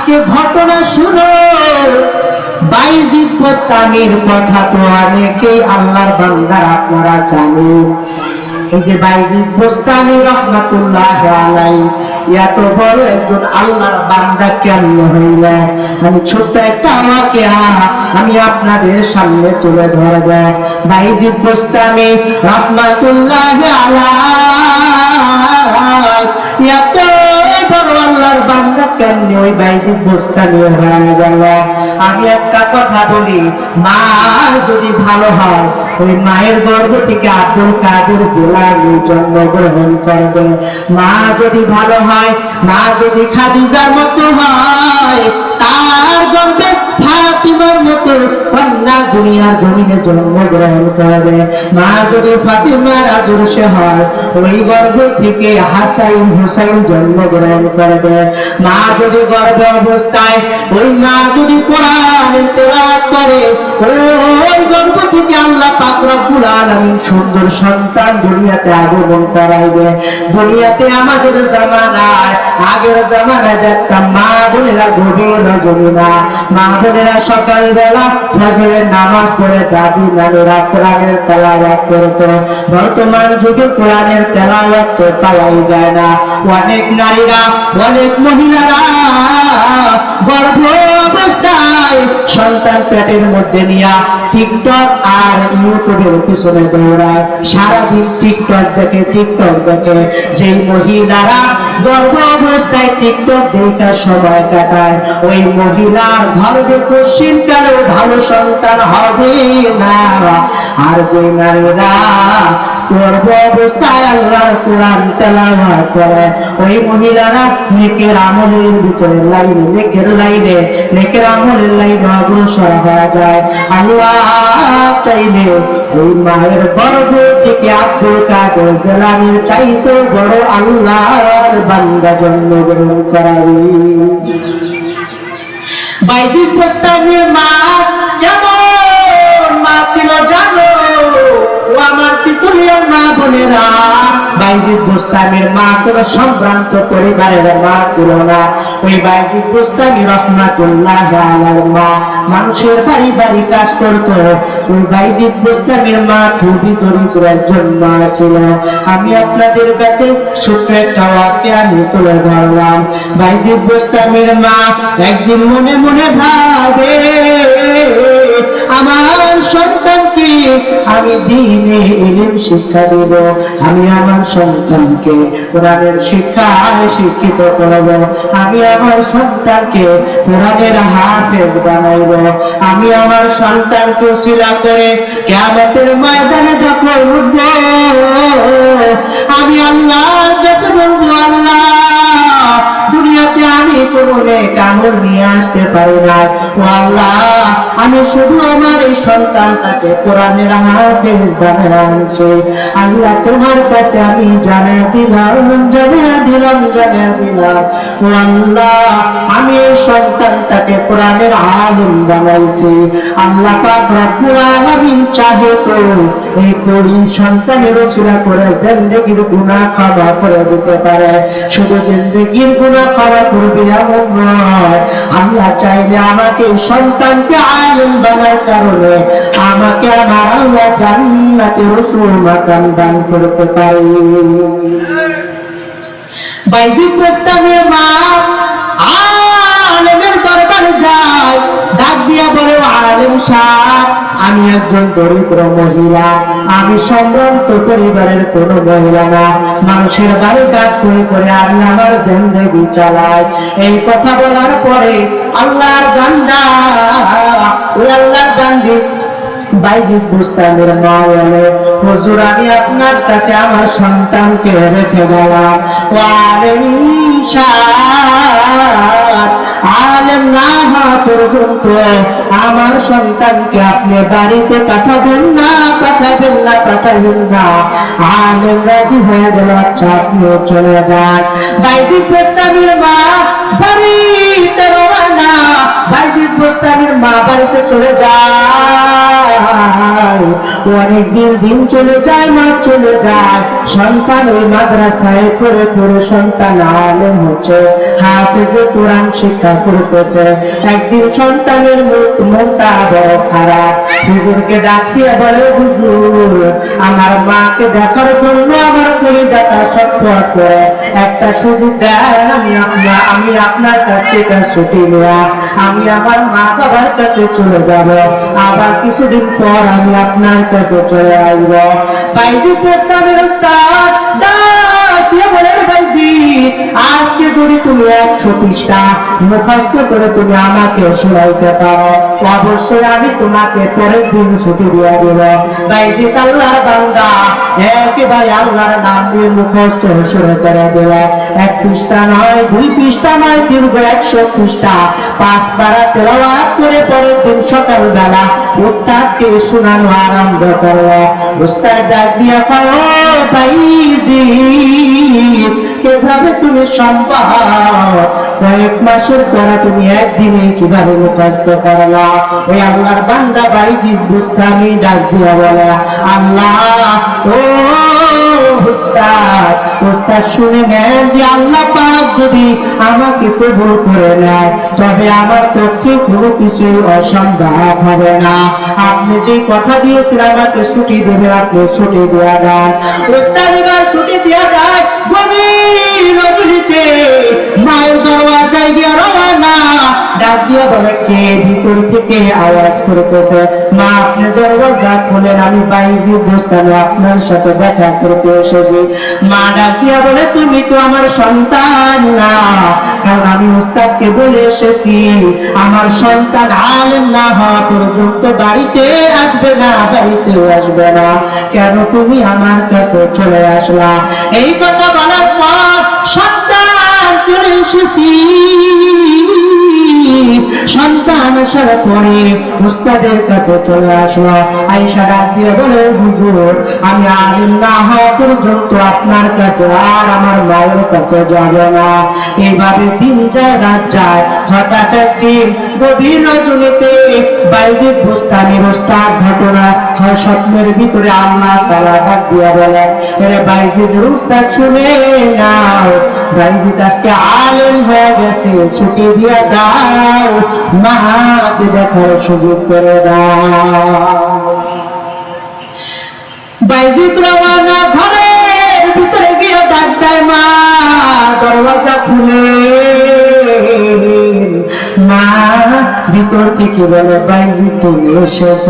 আজকে ঘটনা শুনো। বাইজিদ বোস্তামির কথা তো অনেকেই আল্লাহর বান্দার আপনারা জানেন। এই যে বাইজিদ বোস্তামি রাহমাতুল্লাহ আলাইহি এত বড় একজন আল্লাহর বান্দা কেমন হইল, আমি ছোট্ট একটা আমাকে আমি আপনাদের সামনে তুলে ধরব। বাইজিদ বোস্তামি রাহমাতুল্লাহ আলাইহি এত বড় আল্লাহর বান্দা কেমন ওই বাইজিদ বোস্তামি হয়ে গেল। আমি একটা কথা বলি, মা যদি ভালো হয় ওই মায়ের গর্ভ থেকে আব্দুল কাদের জিলানী জন্মগ্রহণ করবে। মা যদি ভালো হয়, মা যদি খাদিজার মতো হয়, তার গর্ভে ফাতিমার মতো কন্যা দুনিয়ার জমিনে জন্মগ্রহণ করবে। মা যদি ফাতিমার আদর্শে হয়, ওই গর্ভ থেকে হাসান হুসাইন জন্মগ্রহণ করবে। মা যদি গর্ভ অবস্থায় ওই মা যদি কোরআনের তেলাওয়াত করে, ওই গর্ভ থেকে আল্লাহ পাক রব্বুল আলামিন সুন্দর সন্তান দুনিয়াতে আগমন করাইবে। দুনিয়াতে আমাদের জামানায়, আগের জামানায় দেখতাম মা বোনেরা গভীর রজনী না, মা বোনেরা সকালবেলা ফজরের নামাজ পড়ে দাদি নানুরা কোরআনের তেলাওয়াত করত। বর্তমান যুগে কোরআনের তেলাওয়াত তো পাওয়াই যায় না। অনেক নারীরা, অনেক মহিলারা গর্ভ অবস্থায় সন্তান পেটের মধ্যে নিয়ে টিকটক আর ইউটিউবের পিছনে দৌড়ায়, সারাদিন টিকটক দেখে, টিকটক দেখে। যে মহিলারা গর্ভ অবস্থায় টিকটক দেখার সময় কাটায়, ওই মহিলার গর্ভে কোশ্চিনকালেও ভালো সন্তান হবে না। আর যে নারীরা গর্ভ অবস্থায় আল্লাহর কোরআন তেলাওয়াত করে, ওই মহিলারা নেকের আমলের ভিতরে লাইনে, নেকের লাইনে, নেকের আমলের লাইনে অগ্রসর হয়ে যায়। আল্লাহ চাইলে ওই মায়ের গর্ভ থেকে আব্দুল কাদের জিলানীর চাইতে বড় আল্লাহর বান্দা জন্মগ্রহণ করাবে। বাইজিদ বোস্তামির মা কেমন মা ছিল জানো? ও আমার চিতুলিয়ার মা বোনেরা, বাইজিদ বোস্তামির মা কোনো সম্ভ্রান্ত পরিবারের মা ছিল না। ওই বাইজিদ বোস্তামি রাহমাতুল্লাহ আলাইহির মা মানুষের বাড়ি বাড়ি কাজ করত। ওই বাইজিদ বোস্তামির মা খুবই দরিদ্র একজন মা ছিল। আমি আপনাদের কাছে ছোট্ট একটা ওয়াক্য আমি তুলে ধরলাম। বাইজিদ বোস্তামির মা একদিন মনে মনে ভাবে, আমার সন্তানকে আমি দ্বীনে ইলম শিক্ষা দেব, আমি আমার সন্তানকে কোরআনের শিক্ষায় শিক্ষিত করব, আমি আমার সন্তানকে কোরআনের হাফেজ বানাইব, আমি আমার সন্তানকে উসিলা করে কিয়ামতের ময়দানে যখন উঠব, আমি আল্লাহর কাছে বলবো, আল্লাহ দুনিয়াতে আমি কোনো নেক আমল নিয়ে আসতে পারি না, ও আল্লাহ আমি শুধু আমার এই সন্তানটাকে কোরআনের হাফেজ বানায় আনছি। আল্লাহ তোমার কাছে আমি জানিয়ে দিলাম, ও আল্লাহ আমি এই সন্তানটাকে কোরআনের আলিম বানাইছি। আল্লাহ পাক রব্বুল আলামিন চাহে তো এই করি সন্তানের উসিলা করে জিন্দেগির গুনাহ ক্ষমা করে দিতে পারে। শুধু জিন্দেগির গুনাহ ক্ষমা করবে এমন নয়, আল্লাহ চাইলে আমাকে সন্তানকে আলিম বানার কারণে আমাকে আমার আল্লাহ জান্নাতে রাসূল মাকাম দান করতে পারে। বাইজিদ বোস্তামির মা আলেমের দরবারে যায়, ডাক দিয়া বলে, আলেম সাহেব আমি একজন দরিদ্র মহিলা, আমি সম্ভ্রান্ত পরিবারের কোন মহিলা না, মানুষের বাড়ি কাজ করে করে আমি আমার জিন্দেগি চালাই। এই কথা বলার পরে আল্লাহর বান্দা, ওই আল্লাহর বান্দি বাইজিদ বোস্তামির মা বলে, হুজুর আমি আপনার কাছে আমার সন্তানকে রেখে গেলাম, ও আলেম সাহেব আলেম না হওয়া পর্যন্ত আমার সন্তানকে আপনি বাড়িতে পাঠাবেন না, পাঠাবেন না, পাঠাবেন না। আলেম রাজি হয়ে গেল, আচ্ছা আপনিও চলে যান। বাইজিদ বোস্তামির মা বাড়িতে রওনা, বাইজিদ বোস্তামির মা বাড়িতে চলে যায়। যায়, অনেক দিন চলে যায়, মাস চলে যায়, সন্তান ওই মাদ্রাসায় পড়ে পড়ে সন্তান আলেম হচ্ছে, হাফেজে কোরআন শিক্ষা করতেছে। একদিন সন্তানের মনটা বড় খারাপ, হুজুরকে ডাক দিয়ে বলে, হুজুর আমার মাকে দেখার জন্য আমার কলিজাটা ছটফট করে, একটা সুযোগ দেন, আমি আপনার কাছ থেকে ছুটি নেওয়া, আমি আমার মা বাবার কাছে চলে যাব, আবার কিছুদিন পর আমি আপনার কাছে চলে আসব। ভাইজি প্রস্তাবের উস্তাদ বলে, ভাইজি আজকে যদি তুমি 100 পৃষ্ঠা মুখস্থ করে তুমি আমাকে শোনাইতে পারো, অবশ্যই আমি তোমাকে পরের দিন ছুটি দিয়ে দেব। ভাইজি আল্লাহর বান্দা একেবারে আল্লাহর নাম দিয়ে মুখস্থ শুরু করে দিল। 1 পৃষ্ঠা নয়, 2 পৃষ্ঠা নয়, দীর্ঘ 100 পৃষ্ঠা 5 পারা তেলাওয়াত করে পরের দিন সকালবেলা উস্তাদকে শোনানো আরম্ভ করলো। উস্তাদ ডাক দিয়া কয়, ও ভাইজি এভাবে তুমি সম্ভব? কয়েক মাসের পরে তুমি একদিনে কিভাবে মুখস্থ করলা? ওই আল্লাহর বান্দা ভাইজি বুস্তানি ডাক দিয়া বলে, আল্লাহ ও উস্তাদ, উস্তাদ শুনে নেন যে আল্লাহ পাক যদি আমাকে কবুল করে নেয় তবে আমার পক্ষে কোনো কিছুই অসম্ভব হবে না। আপনি যে কথা দিয়েছেন আমাকে ছুটি দেবে, আপনি ছুটি দেওয়া দেন। উস্তাদ এবার ছুটি দেওয়া দেয়। গভীর রজনীতে মায়ের দরওয়াজায় গিয়ে রওনা, ডাক দিয়া বলে, কে ভিতর থেকে আওয়াজ করতেছে? মা আপনি দরওয়াজা খুলেন, আমি বাইজি বুস্তানি আপনার সাথে দেখা করতে এসেছি। মা ডাক দিয়া বলে, তুমি তো আমার সন্তান না, কারণ আমি উস্তাদকে বলে এসেছি আমার সন্তান আলেম না হওয়া পর্যন্ত বাড়িতে আসবে না, বাড়িতে আসবে না। কেন তুমি আমার কাছে চলে আসলা? এই কথা বলার পর সন্তান চলে এসেছি। সন্তান আসার পরে উস্তাদের কাছে চলে আসলো। আয়েশা ডাক দিয়ে বলে, হুজুর আমি আলেম না হওয়া পর্যন্ত আপনার কাছে আর আমার মায়ের কাছে যাব না। এইভাবে দিন যায়, রাত যায়। হঠাৎ একদিন গভীর রজনীতে বাইজিদ বুস্তানির উস্তাদ ঘটনা হয় স্বপ্নের ভিতরে আল্লাহ তাআলা ডাক দিয়ে বলে, এরে বাইজিদ উস্তাদ শুনে নাও, বাইজিদ আজকে আলেম হয়ে গেছে, ছুটি দিয়ে দাও, মাকে দেখার সুযোগ করে দাও। বাইজিদ রওনা, ঘরের ভিতরে গিয়ে ডাক দেয়, মা দরওয়াজা খুলে। মা ভিতর থেকে বলে, বাইজি তুমি এসেছ,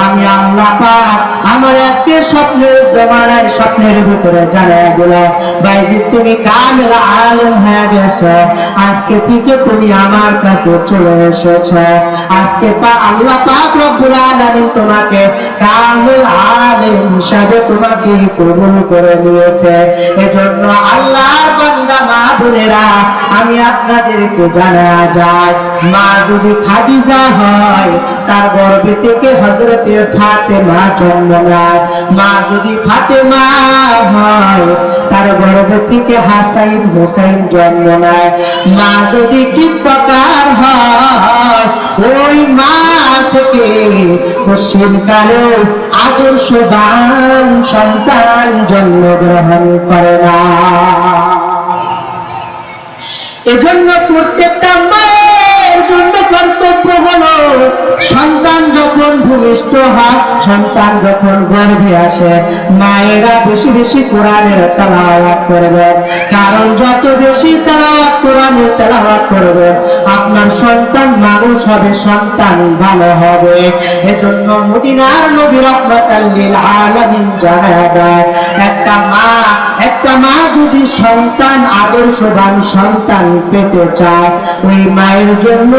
আমি আল্লাহ পাক আমার আজকে স্বপ্নের জমানায় স্বপ্নের ভিতরে জানাই দিল, বাইজি তুমি কামেল আলেম হয়ে গেছ, আজকে থেকে তুমি আমার কাছে চলে এসেছ। আজকে আল্লাহ পাক রব্বুল আলামিন তোমাকে কামেল আলেম হিসাবে তোমাকে কবুল করে নিয়েছে। এজন্য আল্লাহর বান্দা মা বোনেরা, আমি আপনাদেরকে জানা যায়, মা যদি খাদিজা হয় তার গর্ভে থেকে হযরতে ফাতেমা জন্ম নেয়, মা যদি ফাতেমা হয় তার গর্ভে থেকে হাসাইন হোসেন জন্ম নেয়, মা যদি কি প্রকার হয় ওই মা থেকে পশ্চিমকালে আদর্শবান সন্তান জন্মগ্রহণ করে না। এজন্য প্রত্যেকটা মায়ের জন্য কর্তব্য হলো, সন্তান যখন ভূমিষ্ঠ হয়, সন্তান যখন গর্ভে আসে, মায়েরা বেশি বেশি কোরআনের তেলাওয়াত করবে। কারণ যত বেশি তেলাওয়াত কোরআনের তেলাওয়াত করবে আপনার সন্তান মানুষ হবে, সন্তান ভালো হবে। এজন্য মদিনার নবী রাহমাতাল লিল আলামিন জানায় দেয়, একটা মা যদি সন্তান আদর্শবান সন্তান পেতে চায়, ওই মায়ের জন্য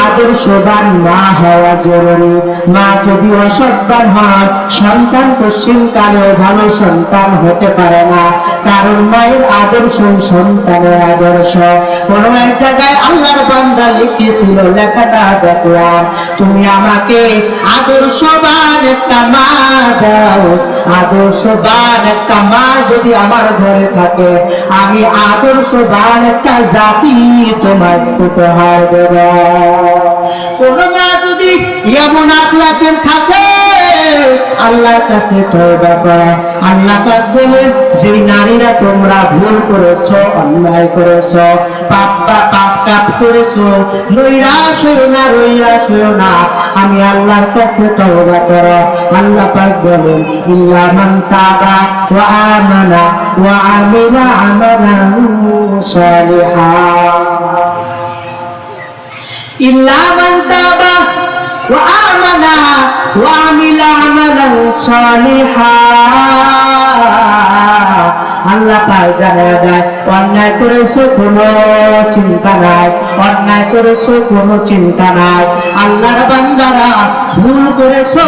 আদর্শবান মা হওয়া জরুরি। মা যদি অসৎবান হয়, সন্তান পশ্চিমকালেও ভালো সন্তান হতে পারে না, কারণ মায়ের আদর্শ সন্তানের আদর্শ। কোন এক জায়গায় আল্লাহর বান্দা লিখেছিল, লেখাটা দেখলাম, তুমি আমাকে আদর্শবান একটা মা দাও, আদর্শবান একটা মা যদি আমার ঘরে থাকে, আমি আদর্শবান একটা জাতি তোমার উপহার দেব। কোন মা যদি এমন আখলাকের থাকে, আল্লাহর কাছে তওবা করো। আল্লাহ পাক বলেন, যে নারীরা তোমরা ভুল করেছো, অন্যায় করেছো, পাপ কাপ করেছো, নৈরাশ হইও না, নৈরাশ হইও না, আমি আল্লাহর কাছে তওবা করো। আল্লাহ পাক বলেন, ইল্লা মান তাবা ওয়া আমানা ওয়া আমিলা আমালান সালিহা, ইল্লা মান তাবা ওয়া আমানা ওয়া আমিলা আমালান সালিহা। আল্লাহ পাক জানায় দেয়, অন্যায় করেছো কোনো চিন্তা নাই, অন্যায় করেছো কোনো চিন্তা নাই। আল্লাহর বান্দারা ভুল করেছো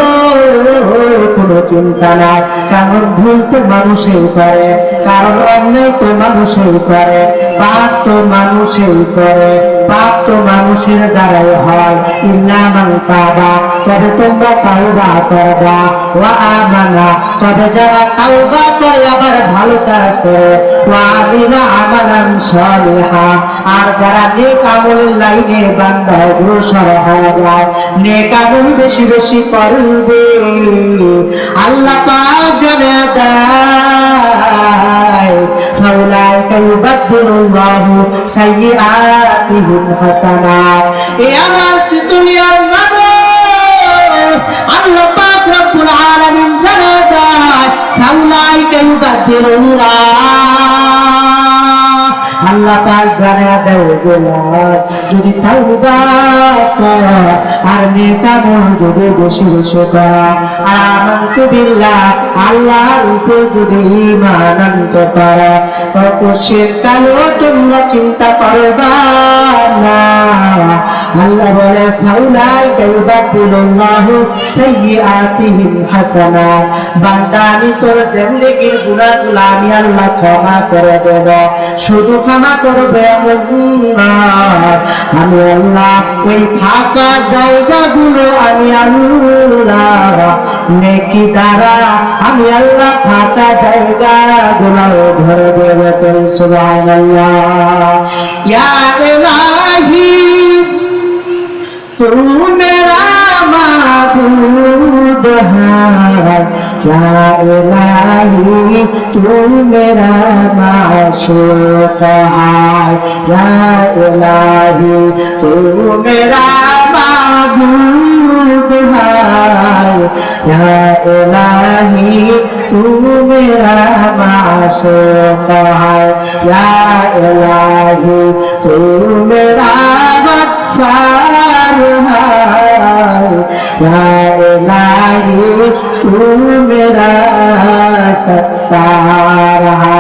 কোনো চিন্তা নাই, কারণ ভুল তো মানুষই করে, কারণ অন্যায় তো মানুষই করে, পাপ তো মানুষই করে, পাপ তো মানুষের দ্বারাই হয়। ইল্লা মান তাবা, তবে তোমরা তাওবা করবা, ওয়া আমানা, তবে যারা তাওবা করে আবার ভালো কাজ করে, ওয়া আমিলা আমালান সালিহা, আর যারা নেক আমলের লাইনে বান্দা অগ্রসর হয়ে যায়, নেক আমল বেশি বেশি করবে, আল্লাহ পাক জানায় দেয়, ফাউলাইকা ইউবাদদিলুল্লাহু সাইয়্যাতিহিম হাসানাত। এ আমার দুনিয়ার মানুষ, আল্লাহ পাক রব্বুল আলামিন জানায় দেয়, ফাউলাইকা ইউবাদদিলুল্লাহ, আল্লাহ পাক জানায় দেয়, যদি তাওবা করো আর নেক আমল যদি বেশি বেশি করো, আর আমানতু বিল্লাহ, আল্লাহর উপর যদি ঈমান আনতে পারো, অবশ্যই কালো তোমরা চিন্তা করবা না। আল্লাহ বলে, ফাউলাইকা ইউবাদদিলুল্লাহু সাইয়্যাতিহিম হাসানাত, বান্দা আমি তোর জিন্দেগীর গুনাহগুলো আমি আল্লাহ ক্ষমা করে দেব। শুধু ক্ষমা করবে এমন না, আমি আল্লাহ ওই ফাঁকা জায়গাগুলো আমি আল্লাহ নেকি দ্বারা আমি আল্লাহ ফাঁকা জায়গাগুলো ভরে দেব। সুবহানাল্লাহ। ইয়া ইলাহি তু মেরা মাবুদ है, या इलाही तू मेरा माशूक है, या इलाही तू मेरा माबूद है, या इलाही तू मेरा माशूक है, या इलाही तू मेरा गफ्फार है, या इलाही तू मेरा सत्तार है।